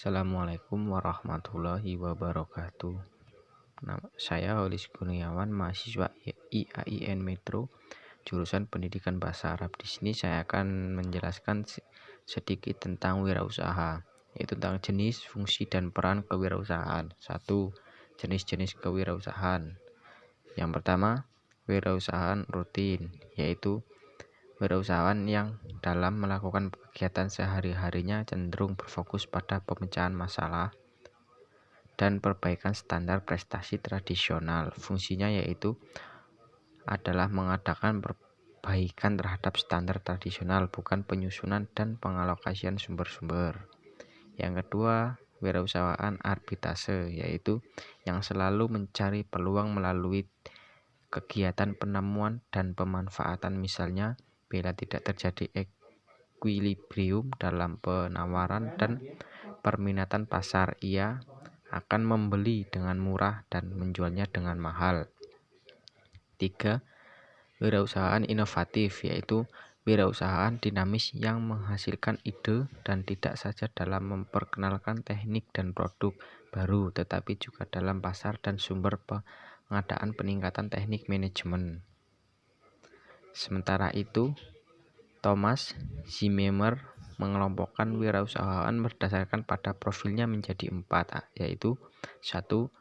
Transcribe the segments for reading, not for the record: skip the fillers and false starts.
Assalamualaikum warahmatullahi wabarakatuh. Saya Holis Kurniawan, mahasiswa IAIN Metro, jurusan Pendidikan Bahasa Arab. Di sini saya akan menjelaskan sedikit tentang wirausaha, yaitu tentang jenis, fungsi, dan peran kewirausahaan. 1. Jenis-jenis kewirausahaan. Yang pertama, wirausahaan rutin, yaitu wirausahaan yang dalam melakukan kegiatan sehari-harinya cenderung berfokus pada pemecahan masalah dan perbaikan standar prestasi tradisional. Fungsinya yaitu adalah mengadakan perbaikan terhadap standar tradisional, bukan penyusunan dan pengalokasian sumber-sumber. Yang kedua, wirausahaan arbitrase, yaitu yang selalu mencari peluang melalui kegiatan penemuan dan pemanfaatan, misalnya bila tidak terjadi equilibrium dalam penawaran dan permintaan pasar, ia akan membeli dengan murah dan menjualnya dengan mahal. 3. Wirausahaan inovatif, yaitu wirausahaan dinamis yang menghasilkan ide dan tidak saja dalam memperkenalkan teknik dan produk baru, tetapi juga dalam pasar dan sumber pengadaan peningkatan teknik manajemen. Sementara itu, Thomas Zimmer mengelompokkan wirausahaan berdasarkan pada profilnya menjadi 4, yaitu 1.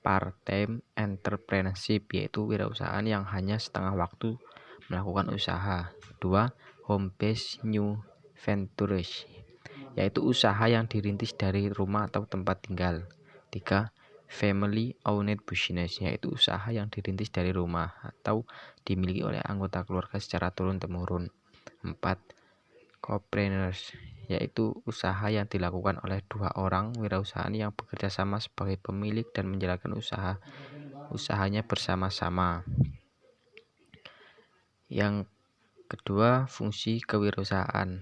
Part-time entrepreneurship, yaitu wirausahaan yang hanya setengah waktu melakukan usaha. 2. Home-based new ventures, yaitu usaha yang dirintis dari rumah atau tempat tinggal. 3. Family-owned business, yaitu usaha yang dirintis dari rumah atau dimiliki oleh anggota keluarga secara turun-temurun. 4. Co-preneurs, yaitu usaha yang dilakukan oleh 2 orang wirausahaan yang bekerja sama sebagai pemilik dan menjalankan usahanya bersama-sama. Yang kedua, fungsi kewirausahaan.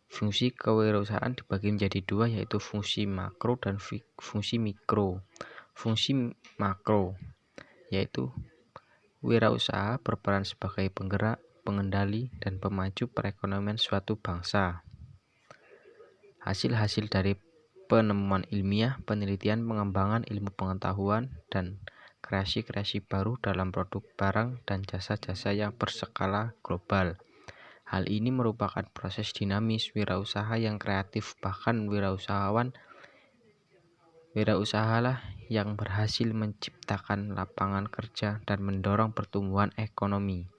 Fungsi kewirausahaan dibagi menjadi 2, yaitu fungsi makro dan fungsi mikro. Fungsi makro, yaitu wirausaha berperan sebagai penggerak, pengendali, dan pemaju perekonomian suatu bangsa. Hasil-hasil dari penemuan ilmiah, penelitian, pengembangan ilmu pengetahuan, dan kreasi-kreasi baru dalam produk, barang, dan jasa-jasa yang berskala global. Hal ini merupakan proses dinamis wirausaha yang kreatif, bahkan wirausahalah yang berhasil menciptakan lapangan kerja dan mendorong pertumbuhan ekonomi.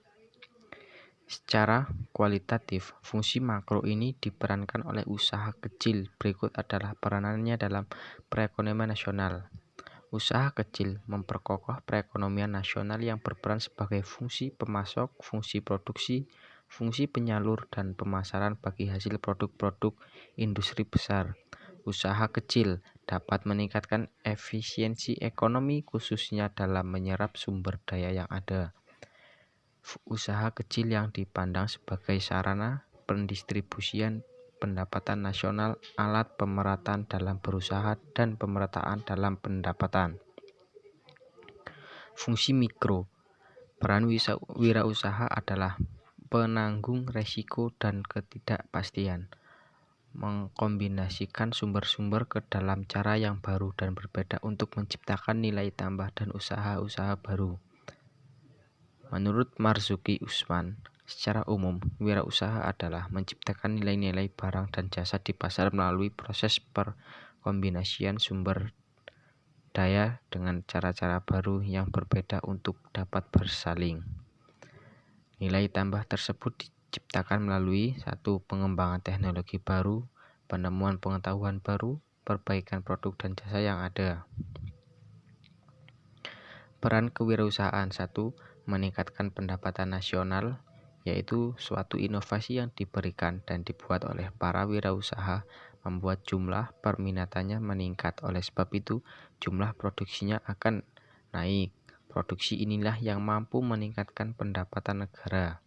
Secara kualitatif, fungsi makro ini diperankan oleh usaha kecil. Berikut adalah peranannya dalam perekonomian nasional. Usaha kecil memperkokoh perekonomian nasional yang berperan sebagai fungsi pemasok, fungsi produksi, fungsi penyalur, dan pemasaran bagi hasil produk-produk industri besar. Usaha kecil dapat meningkatkan efisiensi ekonomi, khususnya dalam menyerap sumber daya yang ada. Usaha kecil yang dipandang sebagai sarana pendistribusian pendapatan nasional, alat pemerataan dalam berusaha, dan pemerataan dalam pendapatan. Fungsi mikro. Peran wirausaha adalah penanggung resiko dan ketidakpastian, mengkombinasikan sumber-sumber ke dalam cara yang baru dan berbeda untuk menciptakan nilai tambah dan usaha-usaha baru. Menurut Marzuki Usman, secara umum, wirausaha adalah menciptakan nilai-nilai barang dan jasa di pasar melalui proses perkombinasian sumber daya dengan cara-cara baru yang berbeda untuk dapat bersaing. Nilai tambah tersebut diciptakan melalui 1. Pengembangan teknologi baru, penemuan pengetahuan baru, perbaikan produk dan jasa yang ada. Peran kewirausahaan. 1. Meningkatkan pendapatan nasional, yaitu suatu inovasi yang diberikan dan dibuat oleh para wirausaha membuat jumlah perminatannya meningkat. Oleh sebab itu, jumlah produksinya akan naik. Produksi inilah yang mampu meningkatkan pendapatan negara.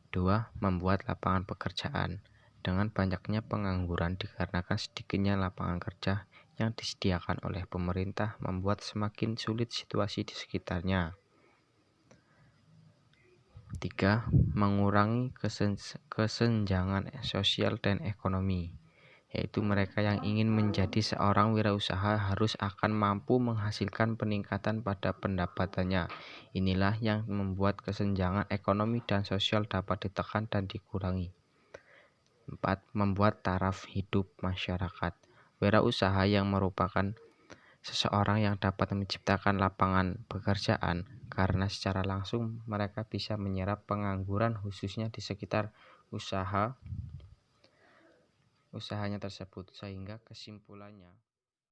2. Membuat lapangan pekerjaan. Dengan banyaknya pengangguran dikarenakan sedikitnya lapangan kerja yang disediakan oleh pemerintah membuat semakin sulit situasi di sekitarnya. 3. Mengurangi kesenjangan sosial dan ekonomi, yaitu mereka yang ingin menjadi seorang wirausaha harus akan mampu menghasilkan peningkatan pada pendapatannya. Inilah yang membuat kesenjangan ekonomi dan sosial dapat ditekan dan dikurangi. 4. Membuat taraf hidup masyarakat. Wirausaha yang merupakan seseorang yang dapat menciptakan lapangan pekerjaan karena secara langsung mereka bisa menyerap pengangguran khususnya di sekitar usahanya tersebut, sehingga kesimpulannya